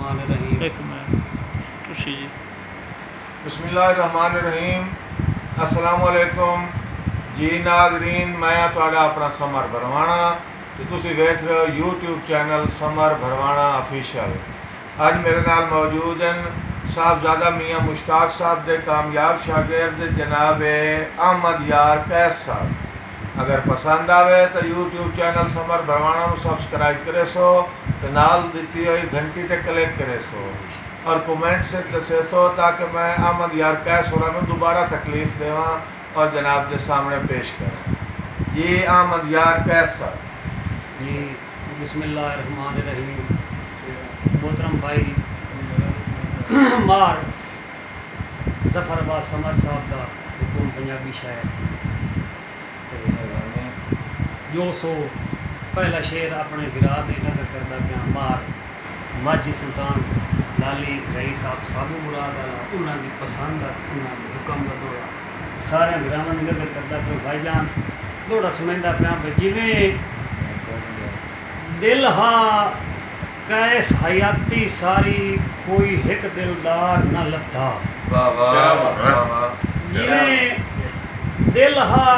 बिस्मिल्लाहिर्रहमानिर्रहीम। बिस्मिल्लाहिर्रहमानिर्रहीम। अस्सलाम वालेकुम जी नाज़रीन, मैं तुहाडा अपना समर भरवाना ते तुसीं वेख रहे हो यूट्यूब चैनल समर भरवाना ऑफिशियल। अज मेरे नाल मौजूद हैं साहबजादा मियाँ मुश्ताक साहब दे कामयाब शागिर्द जनाब अहमद यार कैस साहब। अगर पसंद आवे तो यूट्यूब चैनल समर भरवाना को सब्सक्राइब करे सो ते नाल दिती हुई घंटी ते क्लिक करे सो और कमेंट से दसे सो ताकि मैं अहमद यार कैस होना में दोबारा तकलीफ देवा और जनाब के सामने पेश करें। जी अहमद यार कैस साहब। जी बिस्मिल्लाहिर्रहमानिर्रहीम। मोहतरम भाई मार जफरबाद समर साहब का हुकुम पंजाबी शायर जो सो पहला शेर अपने विरा की नजर करता पाया। मार माजी सुल्तान लाली रई साहब साबू मुराद वाला उन्होंने पसंद उन्होंने हुक्म का दौड़ा सारे विरावां की नजर करता पाया। भाईजान दौड़ा सुनता पाया भी जिवें दिल हा कैस हयाती सारी कोई हिक दिलदार न लद्दा। जिवें दिल हा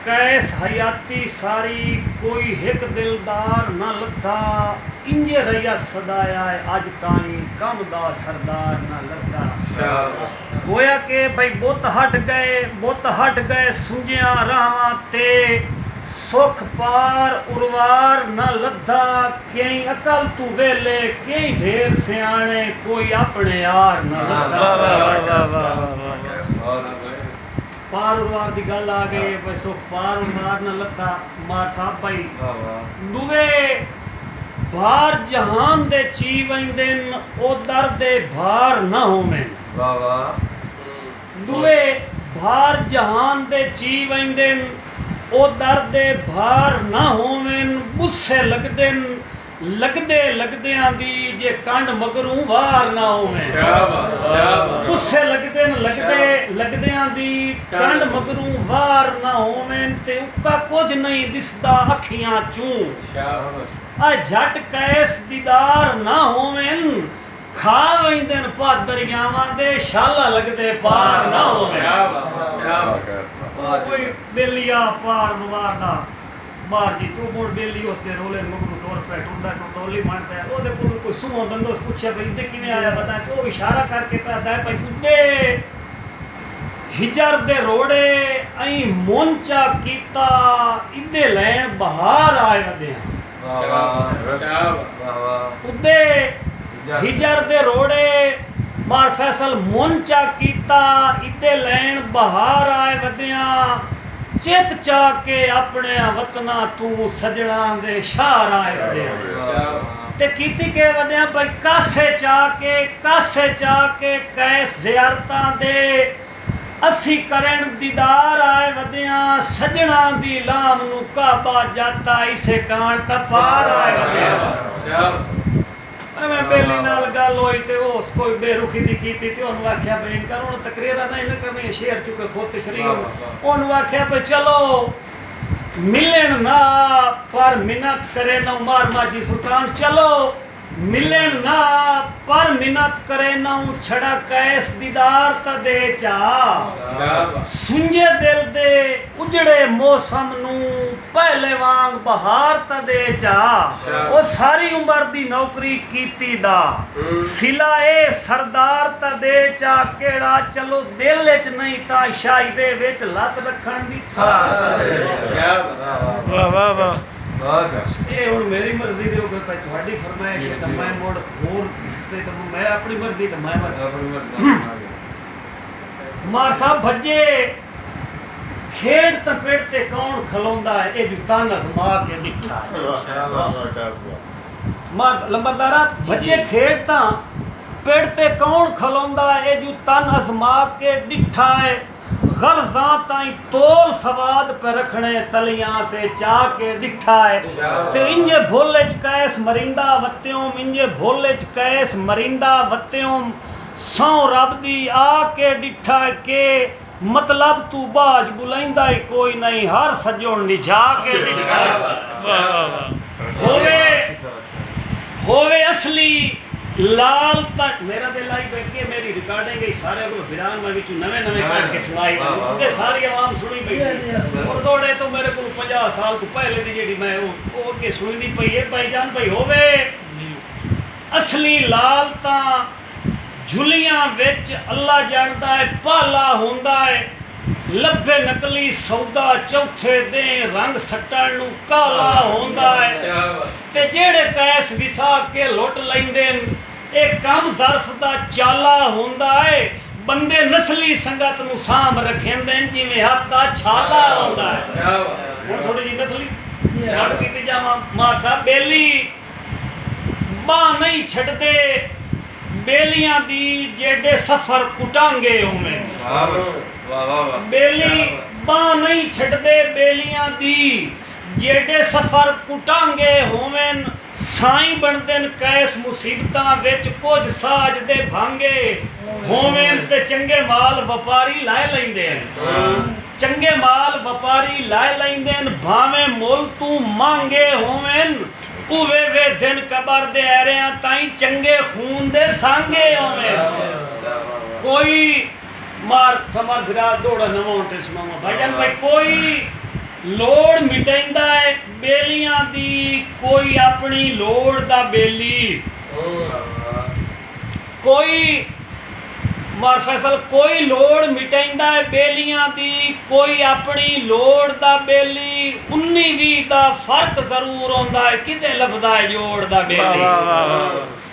कैस हयाती सारी कोई हिक दिलदार न लद्दा। इंजे रैया सदाया अज ताई कम दा सरदार न लद्दा। होया के भाई बुत हट गए सुंजिया रावां ते सुख पार उर्वार न लद्दा। कई अकल तू वेले कई ढेर सियाणे कोई अपने यार न लद्दा। पार उर्वार की गल आ गई भाई सुख पार उर्वार न लद्दा। मार साहब भाई दुवे भार जहान दे ची वंदन ओ दर दे भार न होवें। दुवे भार जहान दे ची वंदन ओ दर दे भार न होवें। गुस्से लगदे दी जे कंड मगरू वार ना होवें। गुस्से लगदे दी कंड मगरू वार ना होवें। ते उका कुछ नहीं दिसदा अखियां चूं आ झट कैस दीदार ना होवें। खा वंदन पा दरियावां दे शाला लगदे पार ना होवें। कोई बेलिया पार नवार दा बाहर जी तू मुड़ बेली उसके रोले मगरू टोर पे टुरदा टोली मारता है ओदे कोल कोई सुमो बंदो पूछे भाई इदे किवें आया पता तो इशारा करके कहता है भाई उदे हिजर दे रोड़े आई मोंचा कीता इदे लैन बहार आए वदिया। उदे हिजर दे रोड़े मार फैसल मोंचा कीता इदे लैन बहार आए वदिया। चित चा के अपने वतना तू सजना दे शार आए वदिया। ते कीती के वदिया भाई कासे चा के कैस ज़ियारतां दे असी करन दीदार आए वदिया। सजना दी लाम नू काबा जाता इसे कान ता पार आए वदिया। मैं बेली नाल गल होई ते उस कोई बेरुखी दी कीती ते उन्होंने आख्या भाई इनका उन्होंने तकरीरा नहीं न करनी शेर चुके खोते शरीर उन्होंने आख्या भाई चलो मिलन ना पर मिन्नत करे ना मार माजी सुल्तान। चलो मिलन ना पर मिन्नत करे ना छड़ा कैस दीदार ता दे चा। सुंजे दिल दे उजड़े मौसम नू पहले वांग बहार ता दे चा। ओ सारी उम्र दी नौकरी कीती दा सिला ए सरदार ता दे चा। केड़ा चलो दिल विच नहीं ता शाही दे विच लत रखण दी था। वाह वाह वाह ये हुण मेरी मर्जी दे होगे भाई तुहाडी फरमाइश है तो मैं मोड़ होर ते तो मैं अपनी मर्जी तो मैं मार साहब भज्जे खेड तपेड़ ते कौन खलोंदा है ए जुता नज़मा के डिठा। मार लंबरदारा भज्जे खेड ता पेड़ ते कौन खलोंदा है ए जुता नज़मा के डिठा है। गर्जा ताई तोल सवाद पे रखने तलियां ते चा के डिठा है। ते इंजे भोले च कैस मरिंदा वत्योम इंजे भोले च कैस मरिंदा वत्योम सौ रब दी आके डिठा के मतलब तू बाज बुलाइंदा ही कोई नहीं हर सजोण निझा के डिठा। होवे असली لال تک میرا دل آئی بیٹھے میری ریکارڈنگ گئی سارے کو بیران میں بچوں نوے کٹ کے سنائی کیونکہ ساری عوام سنی پئی اور دوڑے تو میرے کو 50 سال تو پہلے دی جیڑی میں وہ کے سنی دی پئی ہے بھائی جان بھائی ہووے اصلی لال تاں جھلیاں وچ اللہ جاندا ہے پالا ہوندا ہے لبے نکلی سودا چوتھے دیں رنگ سٹن نو کالا ہوندا ہے تے جیڑے کیس وسا کے لٹ لیندے اے کم ظرف دا چالا ہوندا ہے بندے نسلی سنگت نو سام رکھیندے جویں ہاتھ دا چھالا ہوندا ہے ہن تھوڑی جی نسلی گل کیتی جاواں ماں صاحب بیلی باں نہیں چھڈدے بیلیاں دی جیڑے سفر کٹانگے ہوویں بیلی باں نہیں چھڈدے بیلیاں دی جیڑے سفر کٹانگے ہوویں سائیں بندن کیس مصیبتاں وچ کچھ ساج دے بھانگے ہوویں تے چنگے مال وپاری لائے لیندے چنگے مال وپاری لائے لیندے بھاویں مول تو مانگے ہوویں اوے وے دن قبر دے ایریاں تائیں چنگے خون دے سانگے ہوویں کوئی مار سمر گرا دوڑا نواں تے سناواں بھائی جان بھائی کوئی لوڑ مٹیندا ہے بیلیاں دی کوئی اپنی لوڑ دا بیلی کوئی مار فیصل کوئی لوڑ مٹیندا ہے بیلیاں دی کوئی اپنی لوڑ دا بیلی 19-20 دا فرق ضرور ہوندا ہے کدے لبدا ہے جوڑ دا بیلی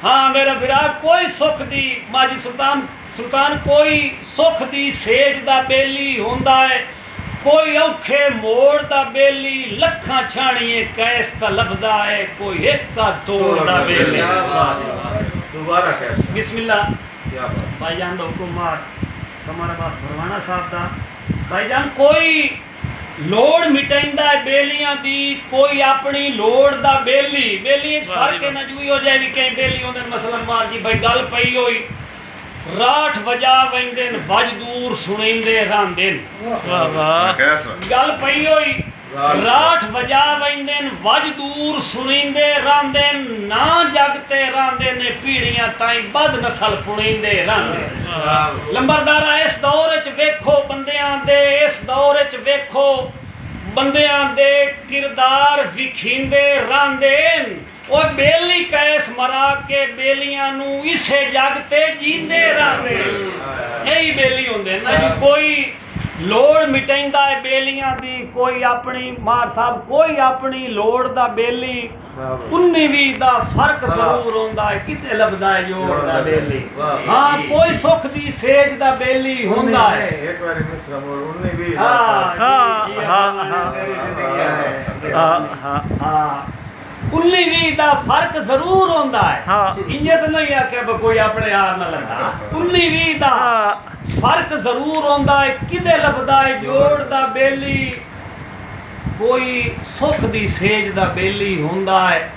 ہاں میرا بھرا کوئی سکھ دی ماجی سلطان کوئی سکھ دی سیج دا بیلی ہوندا ہے کوئی اوکھے موڑ دا بیلی لکھاں چھاڑیے کیس تا لبدا ہے کوئی ایک کا توڑ دا بیلی دوبارہ کیسا بسم اللہ کیا بات بھائی جان دا حکومت ہمارا پاس بھروانا صاحب دا بھائی جان کوئی لوڑ مٹیندا ہے بیلیاں دی کوئی اپنی لوڑ دا بیلی بیلی فرق نہ جوئی ہو جائے بھی کہیں بیلی ہوندے مثلا مار جی بھائی گل پئی ہوئی راٹھ وجا ویندن وج دور سنیندے راندن گل پئی ہوئی راٹھ وجا ویندن وج دور سنیندے راندن نہ جگتے راندن پیڑیاں تائیں بد نسل پڑیندے راندن لمبردارا اس دور وچ ویکھو بندیاں دے اس دور وچ ویکھو بندیاں دے کردار وکھیندے راندن وہ بیلی کیس مرا کے بیلیاں نو اسے جگتے جیندے راندے یہی بیلی ہوندے نا جی کوئی لوڑ مٹیندا ہے بیلیاں دی کوئی اپنی ماں صاحب کوئی اپنی لوڑ دا بیلی 19-20 دا فرق ضرور ہوندا ہے کتے لبدا ہے جوڑ دا بیلی ہاں کوئی سکھ دی سیج دا بیلی ہوندا ہے ایک بار مصر بول 19-20 ہاں 19-20 دا فرق ضرور ہوندا ہے انجے تے نہیں آکھیا کوئی اپنے یار نہ لگدا 19-20 دا فرق ضرور ہوندا ہے کدے لبدا ہے جوڑ دا بیلی کوئی سکھ دی سیج دا بیلی ہوندا ہے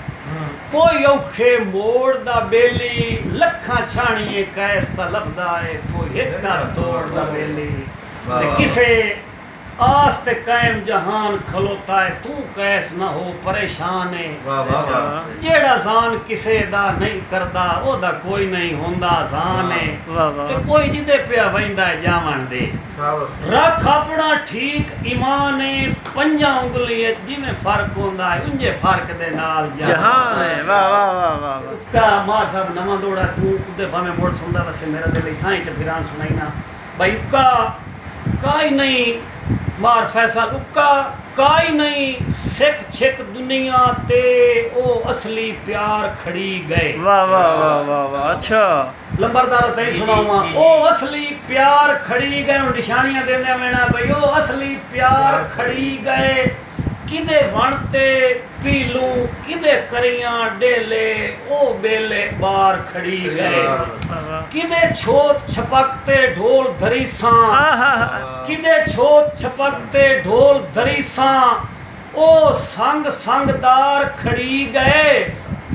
کوئی اوکھے موڑ دا بیلی لکھاں چھاڑیے کیس تا لبدا ہے کوئی ایک کا توڑ دا بیلی تے کسے آس تے قائم جہان کھلوتا ہے تو کیس نہ ہو پریشان ہے جیڑا زان کسے دا نہیں کردا او دا کوئی نہیں ہوندا زان ہے تے کوئی جدے پیا ویندا ہے جاون دے رکھ اپنا ٹھیک ایمان ہے پنجاں انگلی جی میں فرق ہوندا ہے انجے فرق دے نال جہان ہے واہ واہ واہ واہ کا ماں صاحب نواں دوڑا تو دے بھاویں موڑ سندا وسے میرا دل تھاں چ پھران سنائینا بھائی کا کائی نہیں مار فیصل اکا کائی نہیں سکھ چھک دنیا تے او اصلی پیار کھڑی گئے واہ واہ واہ واہ واہ اچھا لمبردار تے سناواں او اصلی پیار کھڑی گئے ان نشانیاں دیندے مینا بھئی او اصلی پیار کھڑی گئے کدے ونتے پیلوں کدے کریاں ڈیلے او بیلے بار کھڑی گئے کدے چھوت چھپکتے ڈھول دھریساں کدے چھوت چھپکتے ڈھول دھریساں او سنگ سنگدار کھڑی گئے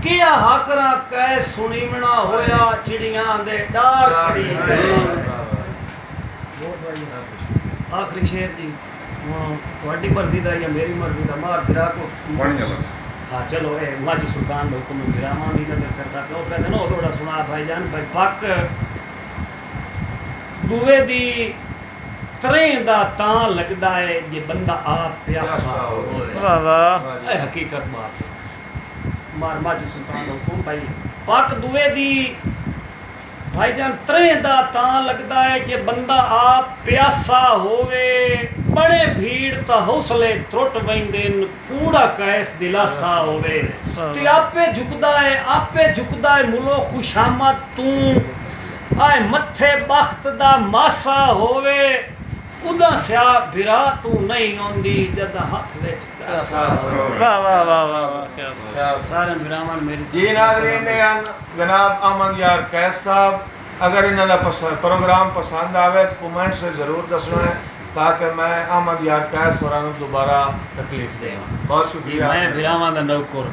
کیا حقراں کہے سنیمنا ہویا چڑیاں دے ڈار کھڑی گئے آخری شیر جی وڈی مرضی دا یا میری مرضی دا مار گرا کو ہاں چلو اے ماجی سلطان دا حکم گراما بھی نظر کرتا پہ وہ کہتے نا وہ تھوڑا سنا بھائی جان بھائی پاک دوے دی تریں دا تاں لگدا ہے جے بندہ آپ پیاسا ہوئے واہ واہ اے حقیقت بات مار ماجی سلطان دا حکم بھائی پاک دوے دی بھائی جان تریں دا تاں لگدا ہے جے بندہ آپ پیاسا ہوئے بڑے بھیڑ تا حوصلے ترٹ ویندن کوڑا کیس دلاسا ہوئے تے آپے جھکدا ہے ملو خوشامد توں آئے متھے بخت دا ماسا ہوئے ادا سیا بھرا تو نہیں ہوندی جد ہاتھ وچ کیسا ہوئے واہ واہ واہ واہ کیا بات سارے بھراواں میری جی ناظرین جناب احمد یار قیس صاحب اگر انہوں کا پروگرام پسند آئے تو کمنٹ سے ضرور دسنا ہے تاکہ میں احمد یار قیس ہوراں نوں دوبارہ تکلیف دیں بہت جی شکریہ میں بھراواں دا نوکر